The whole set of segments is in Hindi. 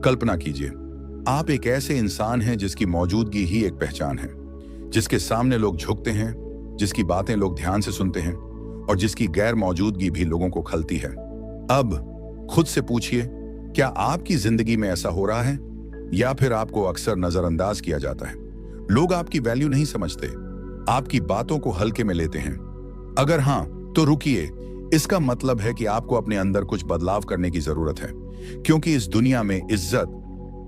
कल्पना कीजिए, आप एक ऐसे इंसान हैं जिसकी मौजूदगी ही एक पहचान है, जिसके सामने लोग झुकते हैं, जिसकी बातें लोग ध्यान से सुनते हैं और जिसकी गैर मौजूदगी भी लोगों को खलती है। अब खुद से पूछिए, क्या आपकी जिंदगी में ऐसा हो रहा है या फिर आपको अक्सर नजरअंदाज किया जाता है? लोग आपकी वैल्यू नहीं समझते, आपकी बातों को हल्के में लेते हैं। अगर हां, तो रुकिए, इसका मतलब है कि आपको अपने अंदर कुछ बदलाव करने की जरूरत है, क्योंकि इस दुनिया में इज्जत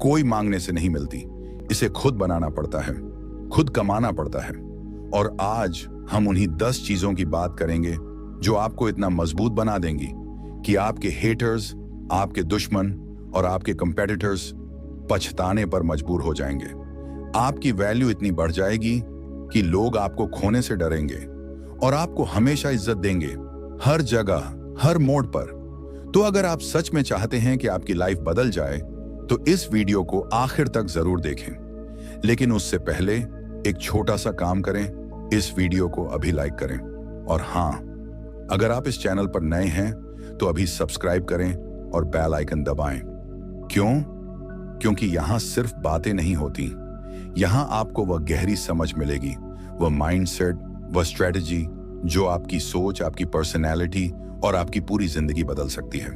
कोई मांगने से नहीं मिलती, इसे खुद बनाना पड़ता है, खुद कमाना पड़ता है। और आज हम उन्हीं 10 चीजों की बात करेंगे जो आपको इतना मजबूत बना देंगी कि आपके हेटर्स, आपके दुश्मन और आपके कंपेटिटर्स पछताने पर मजबूर हो जाएंगे। आपकी वैल्यू इतनी बढ़ जाएगी कि लोग आपको खोने से डरेंगे और आपको हमेशा इज्जत देंगे, हर जगह, हर मोड़ पर। तो अगर आप सच में चाहते हैं कि आपकी लाइफ बदल जाए, तो इस वीडियो को आखिर तक जरूर देखें। लेकिन उससे पहले एक छोटा सा काम करें, इस वीडियो को अभी लाइक करें। और हां, अगर आप इस चैनल पर नए हैं तो अभी सब्सक्राइब करें और बेल आइकन दबाएं। क्यों? क्योंकि यहां सिर्फ बातें नहीं होती, यहां आपको वह गहरी समझ मिलेगी, वह माइंडसेट, वह स्ट्रेटजी जो आपकी सोच, आपकी पर्सनैलिटी और आपकी पूरी जिंदगी बदल सकती है।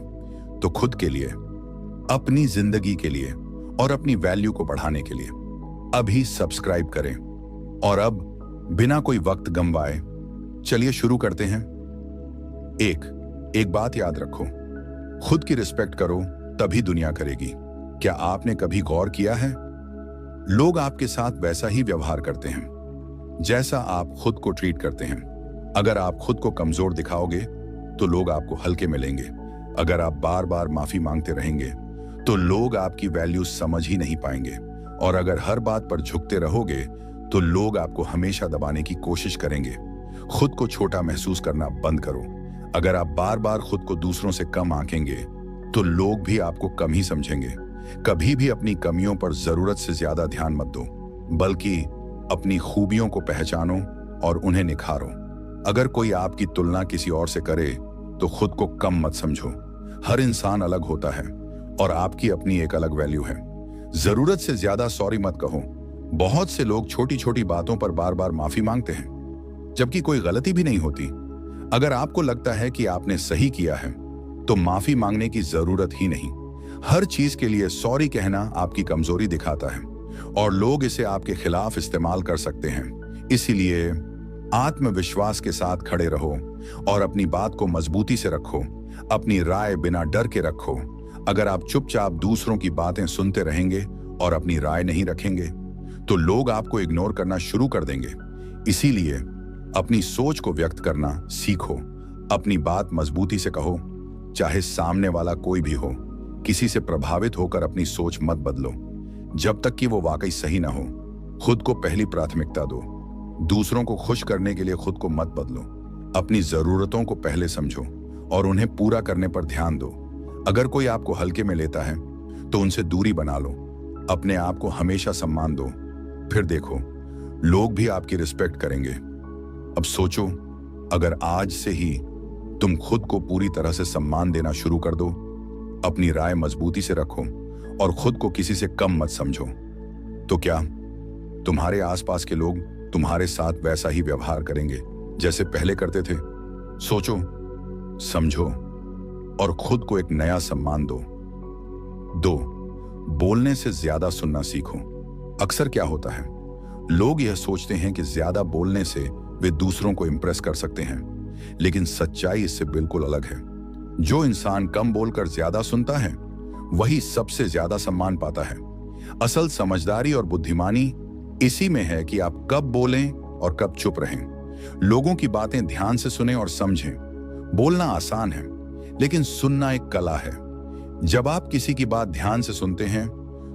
तो खुद के लिए, अपनी जिंदगी के लिए और अपनी वैल्यू को बढ़ाने के लिए अभी सब्सक्राइब करें। और अब बिना कोई वक्त गंवाए चलिए शुरू करते हैं। एक बात याद रखो, खुद की रिस्पेक्ट करो तभी दुनिया करेगी। क्या आपने कभी गौर किया है, लोग आपके साथ वैसा ही व्यवहार करते हैं जैसा आप खुद को ट्रीट करते हैं। अगर आप खुद को कमजोर दिखाओगे तो लोग आपको हल्के में लेंगे। अगर आप बार बार माफी मांगते रहेंगे तो लोग आपकी वैल्यू समझ ही नहीं पाएंगे। और अगर हर बात पर झुकते रहोगे तो लोग आपको हमेशा दबाने की कोशिश करेंगे। खुद को छोटा महसूस करना बंद करो। अगर आप बार बार खुद को दूसरों से कम आंकेंगे तो लोग भी आपको कम ही समझेंगे। कभी भी अपनी कमियों पर जरूरत से ज्यादा ध्यान मत दो, बल्कि अपनी खूबियों को पहचानो और उन्हें निखारो। अगर कोई आपकी तुलना किसी और से करे तो खुद को कम मत समझो। हर इंसान अलग होता है और आपकी अपनी एक अलग वैल्यू है। जरूरत से ज्यादा सॉरी मत कहो। बहुत से लोग छोटी छोटी बातों पर बार बार माफी मांगते हैं, जबकि कोई गलती भी नहीं होती। अगर आपको लगता है कि आपने सही किया है तो माफी मांगने की जरूरत ही नहीं। हर चीज के लिए सॉरी कहना आपकी कमजोरी दिखाता है और लोग इसे आपके खिलाफ इस्तेमाल कर सकते हैं। इसीलिए आत्मविश्वास के साथ खड़े रहो और अपनी बात को मजबूती से रखो। अपनी राय बिना डर के रखो। अगर आप चुपचाप दूसरों की बातें सुनते रहेंगे और अपनी राय नहीं रखेंगे तो लोग आपको इग्नोर करना शुरू कर देंगे। इसीलिए अपनी सोच को व्यक्त करना सीखो। अपनी बात मजबूती से कहो, चाहे सामने वाला कोई भी हो। किसी से प्रभावित होकर अपनी सोच मत बदलो जब तक कि वो वाकई सही ना हो। खुद को पहली प्राथमिकता दो। दूसरों को खुश करने के लिए खुद को मत बदलो। अपनी जरूरतों को पहले समझो और उन्हें पूरा करने पर ध्यान दो। अगर कोई आपको हल्के में लेता है तो उनसे दूरी बना लो। अपने आप को हमेशा सम्मान दो, फिर देखो लोग भी आपकी रिस्पेक्ट करेंगे। अब सोचो, अगर आज से ही तुम खुद को पूरी तरह से सम्मान देना शुरू कर दो, अपनी राय मजबूती से रखो और खुद को किसी से कम मत समझो, तो क्या तुम्हारे आसपास के लोग तुम्हारे साथ वैसा ही व्यवहार करेंगे जैसे पहले करते थे? सोचो, समझो और खुद को एक नया सम्मान दो। बोलने से ज्यादा सुनना सीखो। अक्सर क्या होता है, लोग यह सोचते हैं कि ज्यादा बोलने से वे दूसरों को इंप्रेस कर सकते हैं, लेकिन सच्चाई इससे बिल्कुल अलग है। जो इंसान कम बोलकर ज्यादा सुनता है वही सबसे ज्यादा सम्मान पाता है। असल समझदारी और बुद्धिमानी इसी में है कि आप कब बोलें और कब चुप रहें। लोगों की बातें ध्यान से सुनें और समझें। बोलना आसान है, लेकिन सुनना एक कला है। जब आप किसी की बात ध्यान से सुनते हैं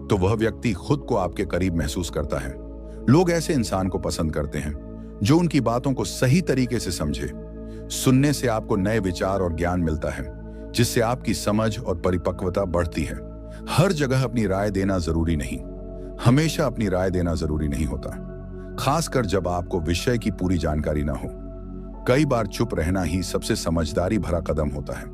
तो वह व्यक्ति खुद को आपके करीब महसूस करता है। लोग ऐसे इंसान को पसंद करते हैं जो उनकी बातों को सही तरीके से समझे। सुनने से आपको नए विचार और ज्ञान मिलता है, जिससे आपकी समझ और परिपक्वता बढ़ती है। हर जगह अपनी राय देना जरूरी नहीं, हमेशा अपनी राय देना जरूरी नहीं होता, खासकर जब आपको विषय की पूरी जानकारी ना हो। कई बार चुप रहना ही सबसे समझदारी भरा कदम होता है।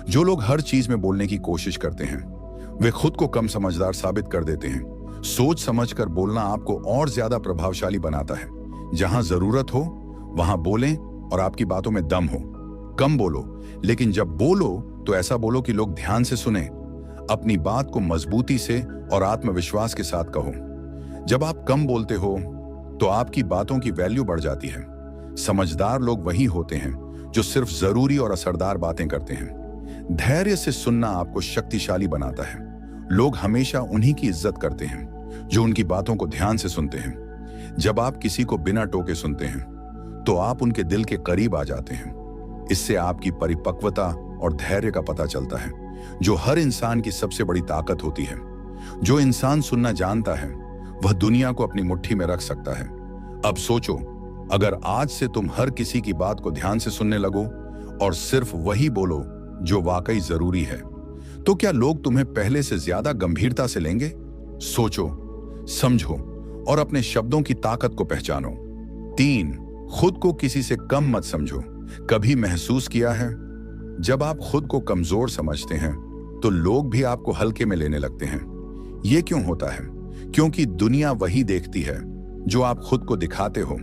जो लोग हर चीज में बोलने की कोशिश करते हैं वे खुद को कम समझदार साबित कर देते हैं। सोच समझकर बोलना आपको और ज्यादा प्रभावशाली बनाता है। जहां जरूरत हो वहां बोलें और आपकी बातों में दम हो। कम बोलो, लेकिन जब बोलो तो ऐसा बोलो कि लोग ध्यान से सुने। अपनी बात को मजबूती से और आत्मविश्वास के साथ कहो। जब आप कम बोलते हो तो आपकी बातों की वैल्यू बढ़ जाती है। समझदार लोग वही होते हैं जो सिर्फ जरूरी और असरदार बातें करते हैं। धैर्य से सुनना आपको शक्तिशाली बनाता है। लोग हमेशा उन्हीं की इज्जत करते हैं जो उनकी बातों को ध्यान से सुनते हैं। जब आप किसी को बिना टोके सुनते हैं तो आप उनके दिल के करीब आ जाते हैं। इससे आपकी परिपक्वता और धैर्य का पता चलता है, जो हर इंसान की सबसे बड़ी ताकत होती है। जो इंसान सुनना जानता है वह दुनिया को अपनी मुट्ठी में रख सकता है। अब सोचो, अगर आज से तुम हर किसी की बात को ध्यान से सुनने लगो और सिर्फ वही बोलो जो वाकई जरूरी है, तो क्या लोग तुम्हें पहले से ज्यादा गंभीरता से लेंगे? सोचो, समझो और अपने शब्दों की ताकत को पहचानो। 3, खुद को किसी से कम मत समझो। कभी महसूस किया है, जब आप खुद को कमजोर समझते हैं तो लोग भी आपको हल्के में लेने लगते हैं। यह क्यों होता है? क्योंकि दुनिया वही देखती है जो आप खुद को दिखाते हो।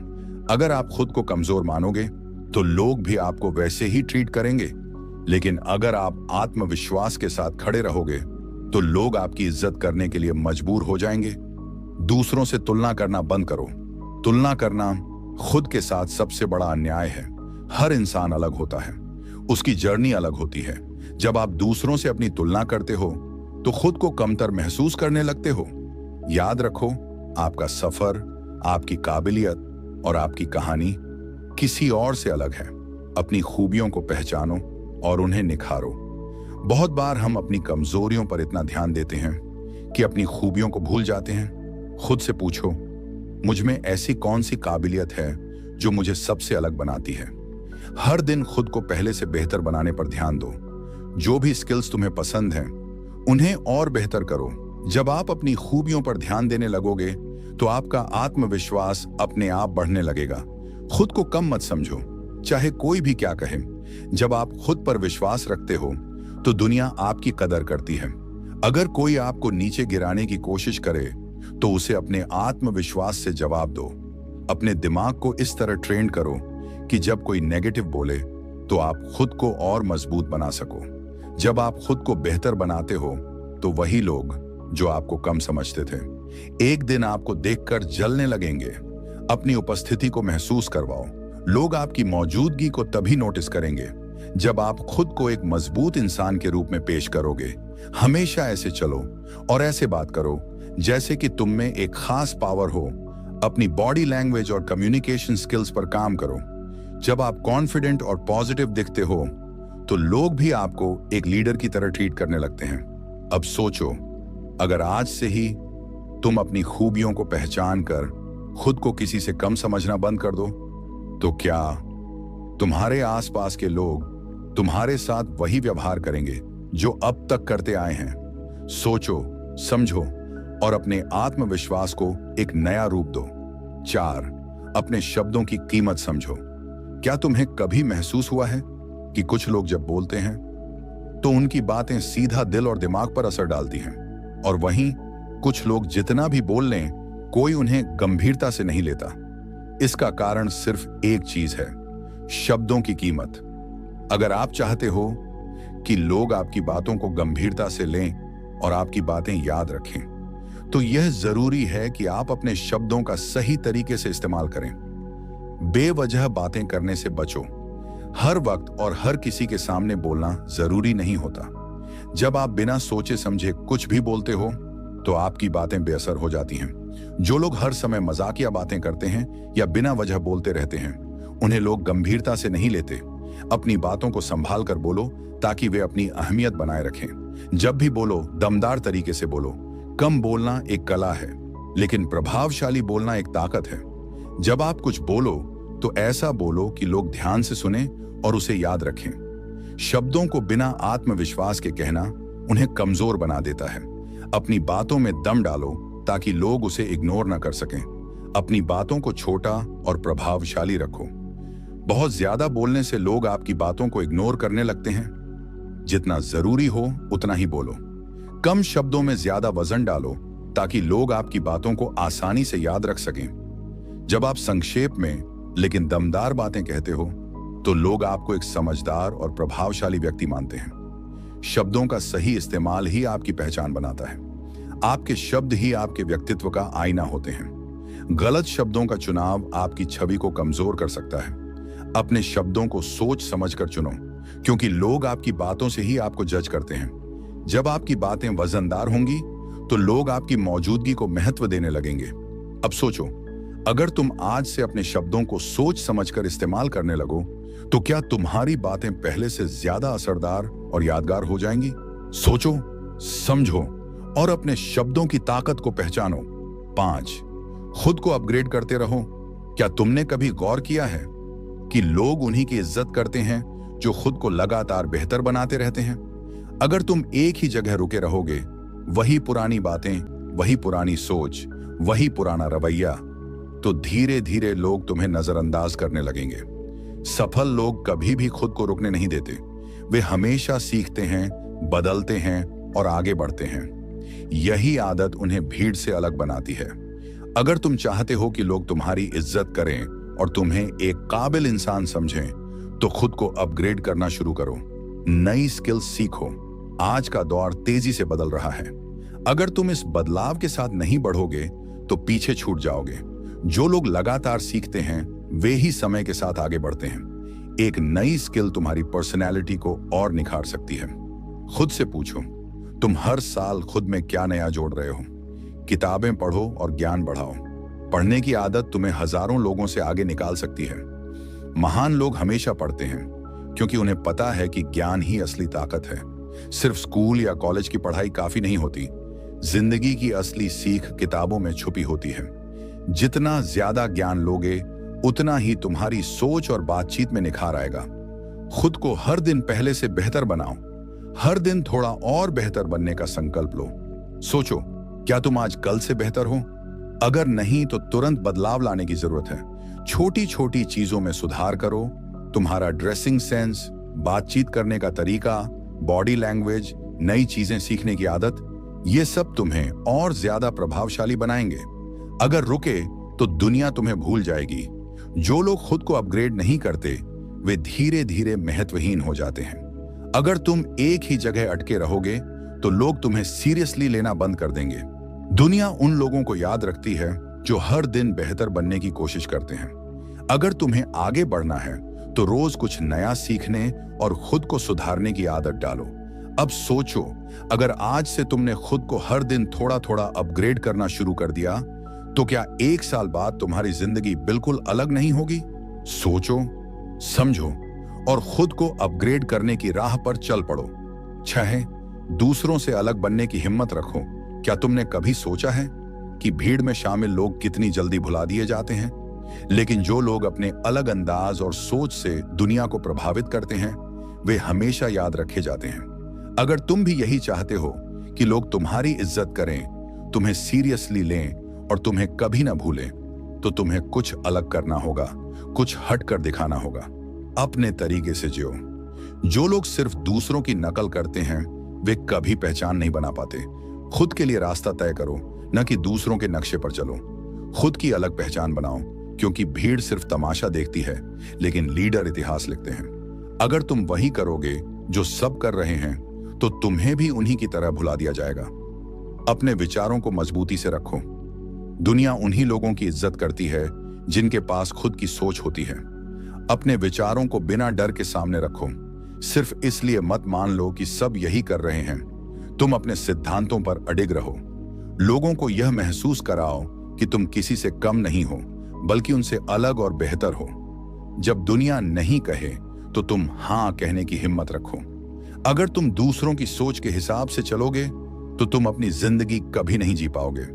अगर आप खुद को कमजोर मानोगे तो लोग भी आपको वैसे ही ट्रीट करेंगे। लेकिन अगर आप आत्मविश्वास के साथ खड़े रहोगे तो लोग आपकी इज्जत करने के लिए मजबूर हो जाएंगे। दूसरों से तुलना करना बंद करो। तुलना करना खुद के साथ सबसे बड़ा अन्याय है। हर इंसान अलग होता है, उसकी जर्नी अलग होती है। जब आप दूसरों से अपनी तुलना करते हो तो खुद को कमतर महसूस करने लगते हो। याद रखो, आपका सफर, आपकी काबिलियत और आपकी कहानी किसी और से अलग है। अपनी खूबियों को पहचानो और उन्हें निखारो। बहुत बार हम अपनी कमजोरियों पर इतना ध्यान देते हैं कि अपनी खूबियों को भूल जाते हैं। खुद से पूछो, मुझ में ऐसी कौन सी काबिलियत है जो मुझे सबसे अलग बनाती है? हर दिन खुद को पहले से बेहतर बनाने पर ध्यान दो। जो भी स्किल्स तुम्हें पसंद हैं, उन्हें और बेहतर करो। जब आप अपनी खूबियों पर ध्यान देने लगोगे तो आपका आत्मविश्वास अपने आप बढ़ने लगेगा। खुद को कम मत समझो, चाहे कोई भी क्या कहे। जब आप खुद पर विश्वास रखते हो तो दुनिया आपकी कदर करती है। अगर कोई आपको नीचे गिराने की कोशिश करे तो उसे अपने आत्मविश्वास से जवाब दो। अपने दिमाग को इस तरह ट्रेन करो कि जब कोई नेगेटिव बोले तो आप खुद को और मजबूत बना सको। जब आप खुद को बेहतर बनाते हो तो वही लोग जो आपको कम समझते थे एक दिन आपको देखकर जलने लगेंगे। अपनी उपस्थिति को महसूस करवाओ। लोग आपकी मौजूदगी को तभी नोटिस करेंगे जब आप खुद को एक मजबूत इंसान के रूप में पेश करोगे। हमेशा ऐसे चलो और ऐसे बात करो जैसे कि तुम में एक खास पावर हो। अपनी बॉडी लैंग्वेज और कम्युनिकेशन स्किल्स पर काम करो। जब आप कॉन्फिडेंट और पॉजिटिव दिखते हो तो लोग भी आपको एक लीडर की तरह ट्रीट करने लगते हैं। अब सोचो, अगर आज से ही तुम अपनी खूबियों को पहचान कर खुद को किसी से कम समझना बंद कर दो, तो क्या तुम्हारे आसपास के लोग तुम्हारे साथ वही व्यवहार करेंगे जो अब तक करते आए हैं? सोचो, समझो और अपने आत्मविश्वास को एक नया रूप दो। 4, अपने शब्दों की कीमत समझो। क्या तुम्हें कभी महसूस हुआ है कि कुछ लोग जब बोलते हैं तो उनकी बातें सीधा दिल और दिमाग पर असर डालती हैं, और वहीं कुछ लोग जितना भी बोल लें कोई उन्हें गंभीरता से नहीं लेता? इसका कारण सिर्फ एक चीज है, शब्दों की कीमत। अगर आप चाहते हो कि लोग आपकी बातों को गंभीरता से लें और आपकी बातें याद रखें, तो यह जरूरी है कि आप अपने शब्दों का सही तरीके से इस्तेमाल करें। बेवजह बातें करने से बचो। हर वक्त और हर किसी के सामने बोलना जरूरी नहीं होता। जब आप बिना सोचे समझे कुछ भी बोलते हो तो आपकी बातें बेअसर हो जाती हैं। जो लोग हर समय मजाकिया बातें करते हैं या बिना वजह बोलते रहते हैं, उन्हें लोग गंभीरता से नहीं लेते। अपनी बातों को संभाल कर बोलो ताकि वे अपनी अहमियत बनाए रखें। जब भी बोलो, दमदार तरीके से बोलो। कम बोलना एक कला है, लेकिन प्रभावशाली बोलना एक ताकत है। जब आप कुछ बोलो तो ऐसा बोलो कि लोग ध्यान से सुने और उसे याद रखें। शब्दों को बिना आत्मविश्वास के कहना उन्हें कमजोर बना देता है। अपनी बातों में दम डालो ताकि लोग उसे इग्नोर न कर सकें। अपनी बातों को छोटा और प्रभावशाली रखो। बहुत ज्यादा बोलने से लोग आपकी बातों को इग्नोर करने लगते हैं। जितना जरूरी हो उतना ही बोलो। कम शब्दों में ज्यादा वजन डालो ताकि लोग आपकी बातों को आसानी से याद रख सकें। जब आप संक्षेप में लेकिन दमदार बातें कहते हो तो लोग आपको एक समझदार और प्रभावशाली व्यक्ति मानते हैं। शब्दों का सही इस्तेमाल ही आपकी पहचान बनाता है। आपके शब्द ही आपके व्यक्तित्व का आईना होते हैं। गलत शब्दों का चुनाव आपकी छवि को कमजोर कर सकता है। अपने शब्दों को सोच समझकर चुनो, क्योंकि लोग आपकी बातों से ही आपको जज करते हैं। जब आपकी बातें वजनदार होंगी तो लोग आपकी मौजूदगी को महत्व देने लगेंगे। अब सोचो, अगर तुम आज से अपने शब्दों को सोच समझकर इस्तेमाल करने लगो तो क्या तुम्हारी बातें पहले से ज्यादा असरदार और यादगार हो जाएंगी? सोचो, समझो और अपने शब्दों की ताकत को पहचानो। 5, खुद को अपग्रेड करते रहो। क्या तुमने कभी गौर किया है कि लोग उन्हीं की इज्जत करते हैं जो खुद को लगातार बेहतर बनाते रहते हैं? अगर तुम एक ही जगह रुके रहोगे, वही पुरानी बातें, वही पुरानी सोच, वही पुराना रवैया, तो धीरे धीरे लोग तुम्हें नजरअंदाज करने लगेंगे। सफल लोग कभी भी खुद को रुकने नहीं देते। वे हमेशा सीखते हैं, बदलते हैं और आगे बढ़ते हैं। यही आदत उन्हें भीड़ से अलग बनाती है। अगर तुम चाहते हो कि लोग तुम्हारी इज्जत करें और तुम्हें एक काबिल इंसान समझें, तो खुद को अपग्रेड करना शुरू करो। नई स्किल्स सीखो। आज का दौर तेजी से बदल रहा है। अगर तुम इस बदलाव के साथ नहीं बढ़ोगे तो पीछे छूट जाओगे। जो लोग लगातार सीखते हैं वे ही समय के साथ आगे बढ़ते हैं। एक नई स्किल तुम्हारी पर्सनैलिटी को और निखार सकती है। खुद से पूछो, तुम हर साल खुद में क्या नया जोड़ रहे हो? किताबें पढ़ो और ज्ञान बढ़ाओ। पढ़ने की आदत तुम्हें हजारों लोगों से आगे निकाल सकती है। महान लोग हमेशा पढ़ते हैं क्योंकि उन्हें पता है कि ज्ञान ही असली ताकत है। सिर्फ स्कूल या कॉलेज की पढ़ाई काफी नहीं होती। जिंदगी की असली सीख किताबों में छुपी होती है। जितना ज्यादा ज्ञान लोगे उतना ही तुम्हारी सोच और बातचीत में निखार आएगा। खुद को हर दिन पहले से बेहतर बनाओ। हर दिन थोड़ा और बेहतर बनने का संकल्प लो। सोचो, क्या तुम आज कल से बेहतर हो? अगर नहीं तो तुरंत बदलाव लाने की जरूरत है। छोटी छोटी चीजों में सुधार करो। तुम्हारा ड्रेसिंग सेंस, बातचीत करने का तरीका, बॉडी लैंग्वेज, नई चीजें सीखने की आदत, ये सब तुम्हें और ज्यादा प्रभावशाली बनाएंगे। अगर रुके तो दुनिया तुम्हें भूल जाएगी। जो लोग खुद को अपग्रेड नहीं करते वे धीरे धीरे महत्वहीन हो जाते हैं। अगर तुम एक ही जगह अटके रहोगे तो लोग तुम्हें सीरियसली लेना बंद कर देंगे। दुनिया उन लोगों को याद रखती है जो हर दिन बेहतर बनने की कोशिश करते हैं। अगर तुम्हें आगे बढ़ना है तो रोज कुछ नया सीखने और खुद को सुधारने की आदत डालो। अब सोचो, अगर आज से तुमने खुद को हर दिन थोड़ा थोड़ा अपग्रेड करना शुरू कर दिया तो क्या 1 साल बाद तुम्हारी जिंदगी बिल्कुल अलग नहीं होगी? सोचो, समझो और खुद को अपग्रेड करने की राह पर चल पड़ो। 6, दूसरों से अलग बनने की हिम्मत रखो। क्या तुमने कभी सोचा है कि भीड़ में शामिल लोग कितनी जल्दी भुला दिए जाते हैं, लेकिन जो लोग अपने अलग अंदाज और सोच से दुनिया को प्रभावित करते हैं वे हमेशा याद रखे जाते हैं। अगर तुम भी यही चाहते हो कि लोग तुम्हारी इज्जत करें, तुम्हें सीरियसली लें और तुम्हें कभी ना भूलें, तो तुम्हें कुछ अलग करना होगा, कुछ हट कर दिखाना होगा। अपने तरीके से जियो। जो लोग सिर्फ दूसरों की नकल करते हैं वे कभी पहचान नहीं बना पाते। खुद के लिए रास्ता तय करो, न कि दूसरों के नक्शे पर चलो। खुद की अलग पहचान बनाओ, क्योंकि भीड़ सिर्फ तमाशा देखती है लेकिन लीडर इतिहास लिखते हैं। अगर तुम वही करोगे जो सब कर रहे हैं तो तुम्हें भी उन्हीं की तरह भुला दिया जाएगा। अपने विचारों को मजबूती से रखो। दुनिया उन्हीं लोगों की इज्जत करती है जिनके पास खुद की सोच होती है। अपने विचारों को बिना डर के सामने रखो। सिर्फ इसलिए मत मान लो कि सब यही कर रहे हैं। तुम अपने सिद्धांतों पर अडिग रहो। लोगों को यह महसूस कराओ कि तुम किसी से कम नहीं हो, बल्कि उनसे अलग और बेहतर हो। जब दुनिया नहीं कहे तो तुम हाँ कहने की हिम्मत रखो। अगर तुम दूसरों की सोच के हिसाब से चलोगे तो तुम अपनी जिंदगी कभी नहीं जी पाओगे।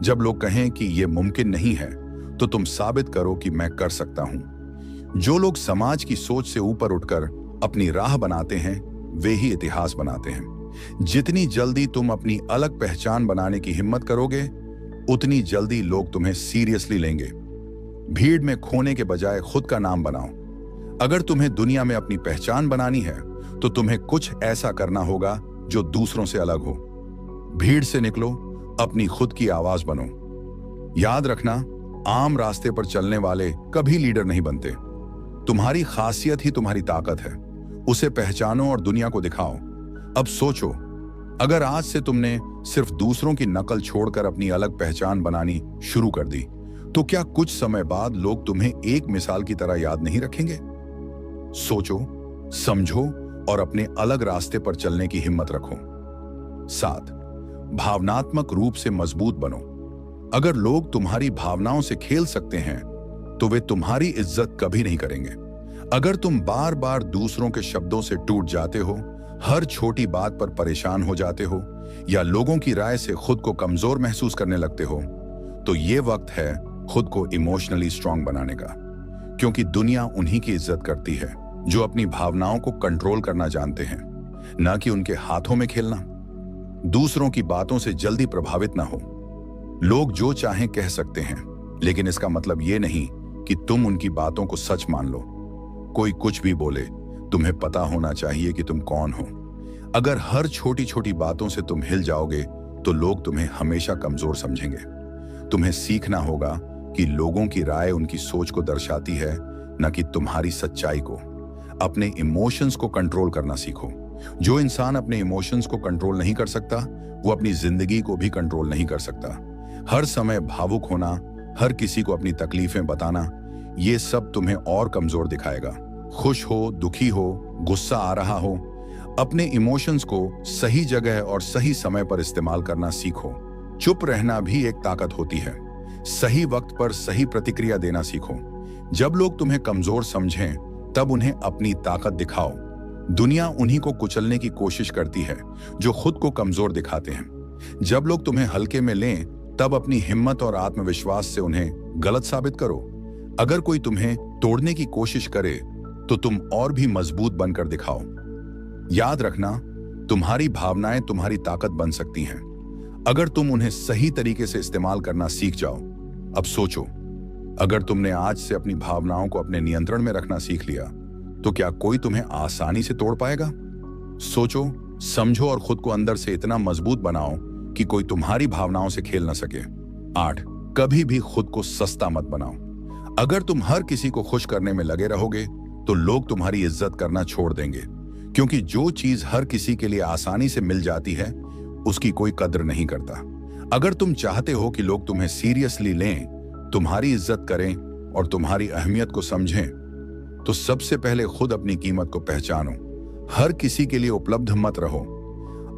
जब लोग कहें कि यह मुमकिन नहीं है तो तुम साबित करो कि मैं कर सकता हूं। जो लोग समाज की सोच से ऊपर उठकर अपनी राह बनाते हैं वे ही इतिहास बनाते हैं। जितनी जल्दी तुम अपनी अलग पहचान बनाने की हिम्मत करोगे उतनी जल्दी लोग तुम्हें सीरियसली लेंगे। भीड़ में खोने के बजाय खुद का नाम बनाओ। अगर तुम्हें दुनिया में अपनी पहचान बनानी है तो तुम्हें कुछ ऐसा करना होगा जो दूसरों से अलग हो। भीड़ से निकलो, अपनी खुद की आवाज बनो। याद रखना, आम रास्ते पर चलने वाले कभी लीडर नहीं बनते। तुम्हारी खासियत ही तुम्हारी ताकत है, उसे पहचानो और दुनिया को दिखाओ। अब सोचो, अगर आज से तुमने सिर्फ दूसरों की नकल छोड़कर अपनी अलग पहचान बनानी शुरू कर दी, तो क्या कुछ समय बाद लोग तुम्हें एक मिसाल की तरह याद नहीं रखेंगे? सोचो, समझो और अपने अलग रास्ते पर चलने की हिम्मत रखो। 7, भावनात्मक रूप से मजबूत बनो। अगर लोग तुम्हारी भावनाओं से खेल सकते हैं, तो वे तुम्हारी इज्जत कभी नहीं करेंगे। अगर तुम बार बार दूसरों के शब्दों से टूट जाते हो, हर छोटी बात पर परेशान हो जाते हो या लोगों की राय से खुद को कमजोर महसूस करने लगते हो, तो ये वक्त है खुद को इमोशनली स्ट्रांग बनाने का। क्योंकि दुनिया उन्हीं की इज्जत करती है जो अपनी भावनाओं को कंट्रोल करना जानते हैं, ना कि उनके हाथों में खेलना। दूसरों की बातों से जल्दी प्रभावित ना हो। लोग जो चाहें कह सकते हैं, लेकिन इसका मतलब ये नहीं कि तुम उनकी बातों को सच मान लो। कोई कुछ भी बोले, तुम्हें पता होना चाहिए कि तुम कौन हो। अगर हर छोटी छोटी बातों से तुम हिल जाओगे, तो लोग तुम्हें हमेशा कमजोर समझेंगे। तुम्हें सीखना होगा कि लोगों की राय उनकी सोच को दर्शाती है, न कि तुम्हारी सच्चाई को। अपने इमोशंस को कंट्रोल करना सीखो। जो इंसान अपने इमोशंस को कंट्रोल नहीं कर सकता, वो अपनी जिंदगी को भी कंट्रोल नहीं कर सकता। हर समय भावुक होना, हर किसी को अपनी तकलीफें बताना, ये सब तुम्हें और कमजोर दिखाएगा। खुश हो, दुखी हो, गुस्सा आ रहा हो, अपने इमोशंस को सही जगह और सही समय पर इस्तेमाल करना सीखो। चुप रहना भी एक ताकत होती है। सही वक्त पर सही प्रतिक्रिया देना सीखो। जब लोग तुम्हें कमजोर समझें, तब उन्हें अपनी ताकत दिखाओ। दुनिया उन्हीं को कुचलने की कोशिश करती है जो खुद को कमजोर दिखाते हैं। जब लोग तुम्हें हल्के में लें, तब अपनी हिम्मत और आत्मविश्वास से उन्हें गलत साबित करो। अगर कोई तुम्हें तोड़ने की कोशिश करे, तो तुम और भी मजबूत बनकर दिखाओ। याद रखना, तुम्हारी भावनाएं तुम्हारी ताकत बन सकती हैं, अगर तुम उन्हें सही तरीके से इस्तेमाल करना सीख जाओ। अब सोचो, अगर तुमने आज से अपनी भावनाओं को अपने नियंत्रण में रखना सीख लिया, तो क्या कोई तुम्हें आसानी से तोड़ पाएगा? सोचो, समझो और खुद को अंदर से इतना मजबूत बनाओ कि कोई तुम्हारी भावनाओं से खेल ना सके। 8, कभी भी खुद को सस्ता मत बनाओ। अगर तुम हर किसी को खुश करने में लगे रहोगे, तो लोग तुम्हारी इज्जत करना छोड़ देंगे। क्योंकि जो चीज हर किसी के लिए आसानी से मिल जाती है, उसकी कोई कद्र नहीं करता। अगर तुम चाहते हो कि लोग तुम्हें सीरियसली लें, तुम्हारी इज्जत करें और तुम्हारी अहमियत को समझें, तो सबसे पहले खुद अपनी कीमत को पहचानो। हर किसी के लिए उपलब्ध मत रहो।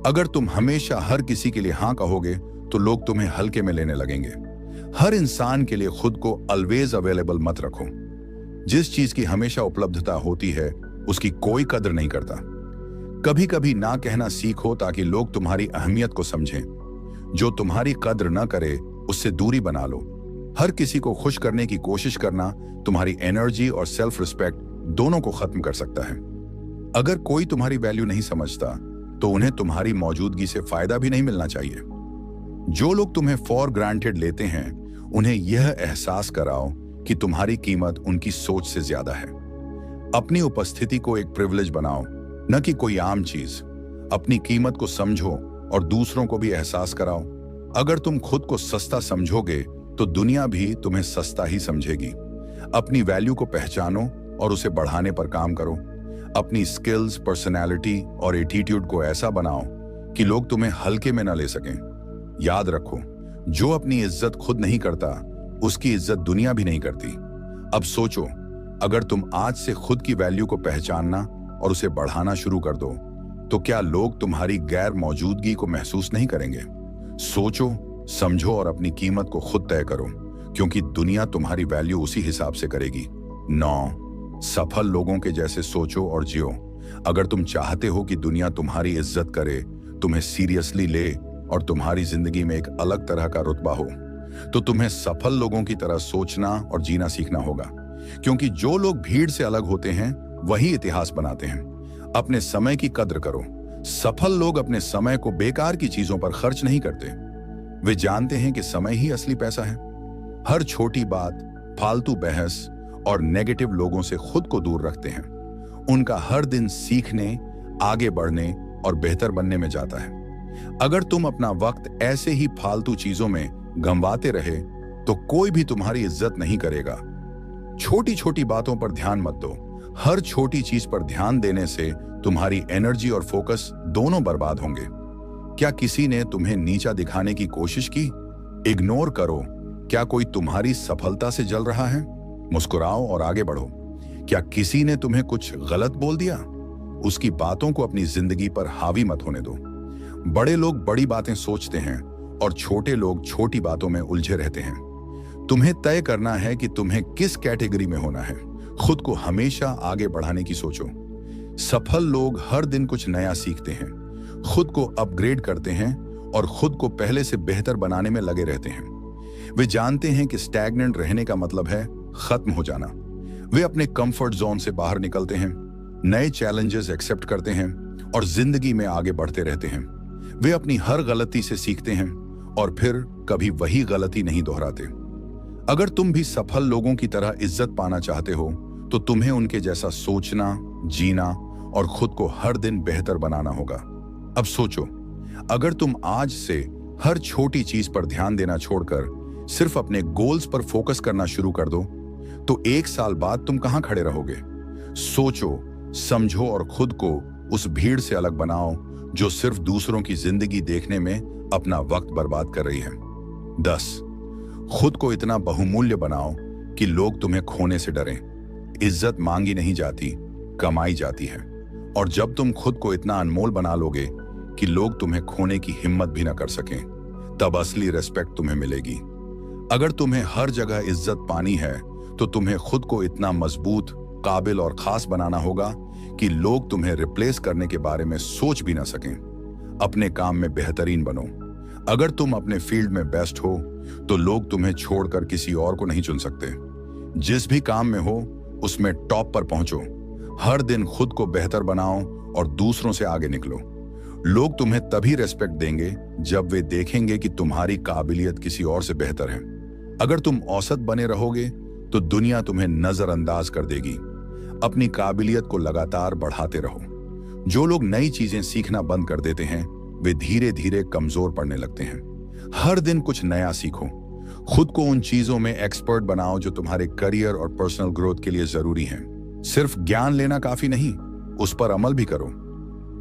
अगर तुम हमेशा हर किसी के लिए हाँ कहोगे, तो लोग तुम्हें हल्के में लेने लगेंगे। हर इंसान के लिए खुद को ऑलवेज अवेलेबल मत रखो। जिस चीज की हमेशा उपलब्धता होती है, उसकी कोई कद्र नहीं करता। कभी कभी ना कहना सीखो, ताकि लोग तुम्हारी अहमियत को समझें। जो तुम्हारी कद्र न करे, उससे दूरी बना लो। हर किसी को खुश करने की कोशिश करना तुम्हारी एनर्जी और सेल्फ रिस्पेक्ट दोनों को खत्म कर सकता है। अगर कोई तुम्हारी वैल्यू नहीं समझता, तो उन्हें तुम्हारी मौजूदगी से फायदा भी नहीं मिलना चाहिए। जो लोग तुम्हें फॉर ग्रांटेड लेते हैं, उन्हें यह एहसास कराओ कि तुम्हारी कीमत उनकी सोच से ज्यादा है। अपनी उपस्थिति को एक प्रिविलेज बनाओ, न कि कोई आम चीज। अपनी कीमत को समझो और दूसरों को भी एहसास कराओ। अगर तुम खुद को सस्ता समझोगे, तो दुनिया भी तुम्हें सस्ता ही समझेगी। अपनी वैल्यू को पहचानो और उसे बढ़ाने पर काम करो। अपनी स्किल्स, पर्सनैलिटी और एटीट्यूड को ऐसा बनाओ कि लोग तुम्हें हल्के में न ले सकें। याद रखो, जो अपनी इज्जत खुद नहीं करता, उसकी इज्जत दुनिया भी नहीं करती। अब सोचो, अगर तुम आज से खुद की वैल्यू को पहचानना और उसे बढ़ाना शुरू कर दो, तो क्या लोग तुम्हारी गैर मौजूदगी को महसूस नहीं करेंगे? सोचो, समझो और अपनी कीमत को खुद तय करो, क्योंकि दुनिया तुम्हारी वैल्यू उसी हिसाब से करेगी। 9, सफल लोगों के जैसे सोचो और जियो। अगर तुम चाहते हो कि दुनिया तुम्हारी इज्जत करे, तुम्हें सीरियसली ले और तुम्हारी जिंदगी में एक अलग तरह का रुतबा हो, तो तुम्हें सफल लोगों की तरह सोचना और जीना सीखना होगा। क्योंकि जो लोग भीड़ से अलग होते हैं, वही इतिहास बनाते हैं। अपने समय की कद्र करो। सफल लोग अपने समय को बेकार की चीजों पर खर्च नहीं करते। वे जानते हैं कि समय ही असली पैसा है। हर छोटी बात, फालतू बहस और नेगेटिव लोगों से खुद को दूर रखते हैं। उनका हर दिन सीखने, आगे बढ़ने और बेहतर बनने में जाता है। अगर तुम अपना वक्त ऐसे ही फालतू चीजों में गंवाते रहे तो कोई भी तुम्हारी इज्जत नहीं करेगा। छोटी छोटी बातों पर ध्यान मत दो। हर छोटी चीज पर ध्यान देने से तुम्हारी एनर्जी और फोकस दोनों बर्बाद होंगे। क्या किसी ने तुम्हें नीचा दिखाने की कोशिश की? इग्नोर करो। क्या कोई तुम्हारी सफलता से जल रहा है? मुस्कुराओ और आगे बढ़ो। क्या किसी ने तुम्हें कुछ गलत बोल दिया? उसकी बातों को अपनी जिंदगी पर हावी मत होने दो। बड़े लोग बड़ी बातें सोचते हैं और छोटे लोग छोटी बातों में उलझे रहते हैं। तुम्हें तय करना है कि तुम्हें किस कैटेगरी में होना है। खुद को हमेशा आगे बढ़ाने की सोचो। सफल लोग हर दिन कुछ नया सीखते हैं, खुद को अपग्रेड करते हैं और खुद को पहले से बेहतर बनाने में लगे रहते हैं। वे जानते हैं कि स्टैग्नेंट रहने का मतलब है खत्म हो जाना। वे अपने कंफर्ट जोन से बाहर निकलते हैं, नए चैलेंजेस एक्सेप्ट करते हैं और जिंदगी में आगे बढ़ते रहते हैं। वे अपनी हर गलती से सीखते हैं और फिर कभी वही गलती नहीं दोहराते। अगर तुम भी सफल लोगों की तरह इज्जत पाना चाहते हो तो तुम्हें उनके जैसा सोचना, जीना और खुद को हर दिन बेहतर बनाना होगा। अब सोचो, अगर तुम आज से हर छोटी चीज पर ध्यान देना छोड़कर सिर्फ अपने गोल्स पर फोकस करना शुरू कर दो तो 1 साल बाद तुम कहां खड़े रहोगे? सोचो, समझो और खुद को उस भीड़ से अलग बनाओ जो सिर्फ दूसरों की जिंदगी देखने में अपना वक्त बर्बाद कर रही है। 10, खुद को इतना बहुमूल्य बनाओ कि लोग तुम्हें खोने से डरें। इज्जत मांगी नहीं जाती, कमाई जाती है। और जब तुम खुद को इतना अनमोल बना लोगे कि लोग तुम्हें खोने की हिम्मत भी न कर सकें, तब असली रिस्पेक्ट तुम्हें मिलेगी। अगर तुम्हें हर जगह इज्जत पानी है तो तुम्हें खुद को इतना मजबूत, काबिल और खास बनाना होगा कि लोग तुम्हें रिप्लेस करने के बारे में सोच भी ना सकें। अपने काम में बेहतरीन बनो। अगर तुम अपने फील्ड में बेस्ट हो तो लोग तुम्हें छोड़कर किसी और को नहीं चुन सकते। जिस भी काम में हो उसमें टॉप पर पहुंचो। हर दिन खुद को बेहतर बनाओ और दूसरों से आगे निकलो। लोग तुम्हें तभी रेस्पेक्ट देंगे जब वे देखेंगे कि तुम्हारी काबिलियत किसी और से बेहतर है। अगर तुम औसत बने रहोगे तो दुनिया तुम्हें नजरअंदाज कर देगी। अपनी काबिलियत को लगातार बढ़ाते रहो। जो लोग नई चीजें सीखना बंद कर देते हैं वे धीरे धीरे कमजोर पड़ने लगते हैं। हर दिन कुछ नया सीखो। खुद को उन चीजों में एक्सपर्ट बनाओ जो तुम्हारे करियर और पर्सनल ग्रोथ के लिए जरूरी हैं। सिर्फ ज्ञान लेना काफी नहीं, उस पर अमल भी करो।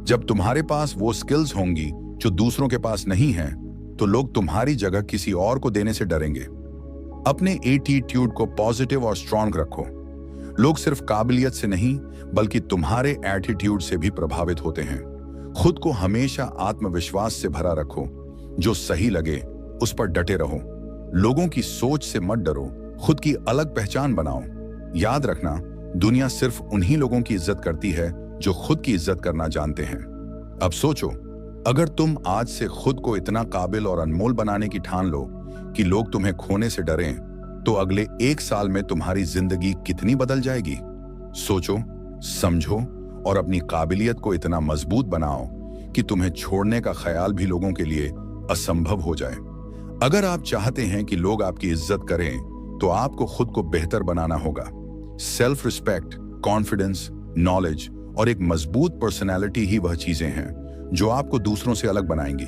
जब तुम्हारे पास वो स्किल्स होंगी जो दूसरों के पास नहीं हैं, तो लोग तुम्हारी जगह किसी और को देने से डरेंगे। अपने एटीट्यूड को पॉजिटिव और स्ट्रांग रखो। लोग सिर्फ काबिलियत से नहीं बल्कि तुम्हारे एटीट्यूड से भी प्रभावित होते हैं। खुद को हमेशा आत्मविश्वास से भरा रखो। जो सही लगे उस पर डटे रहो। लोगों की सोच से मत डरो, खुद की अलग पहचान बनाओ। याद रखना, दुनिया सिर्फ उन्हीं लोगों की इज्जत करती है जो खुद की इज्जत करना जानते हैं। अब सोचो, अगर तुम आज से खुद को इतना काबिल और अनमोल बनाने की ठान लो कि लोग तुम्हें खोने से डरें, तो अगले 1 साल में तुम्हारी जिंदगी कितनी बदल जाएगी। सोचो, समझो और अपनी काबिलियत को इतना मजबूत बनाओ कि तुम्हें छोड़ने का ख्याल भी लोगों के लिए असंभव हो जाए। अगर आप चाहते हैं कि लोग आपकी इज्जत करें तो आपको खुद को बेहतर बनाना होगा। सेल्फ रिस्पेक्ट, कॉन्फिडेंस, नॉलेज और एक मजबूत पर्सनैलिटी ही वह चीजें हैं जो आपको दूसरों से अलग बनाएंगी।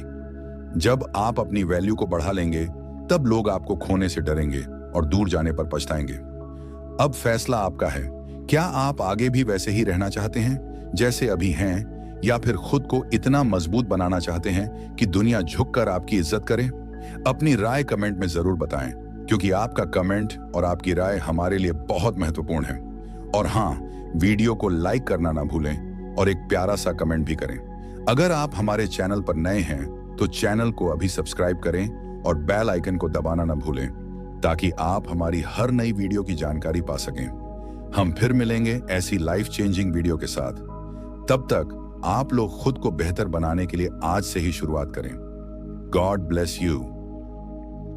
जब आप अपनी वैल्यू को बढ़ा लेंगे तब लोग आपको खोने से डरेंगे और दूर जाने पर पछताएंगे। अब फैसला आपका है। क्या आप आगे भी वैसे ही रहना चाहते हैं जैसे अभी हैं, या फिर खुद को इतना मजबूत बनाना चाहते हैं कि दुनिया झुककर आपकी इज्जत करे? अपनी राय कमेंट में जरूर बताएं, क्योंकि आपका कमेंट और आपकी राय हमारे लिए बहुत महत्वपूर्ण है। और हाँ, वीडियो को लाइक करना ना भूलें और एक प्यारा सा कमेंट भी करें। अगर आप हमारे चैनल पर नए हैं तो चैनल को अभी सब्सक्राइब करें और बेल आइकन को दबाना ना भूलें, ताकि आप हमारी हर नई वीडियो की जानकारी पा सकें। हम फिर मिलेंगे ऐसी लाइफ चेंजिंग वीडियो के साथ। तब तक आप लोग खुद को बेहतर बनाने के लिए आज से ही शुरुआत करें। God bless you.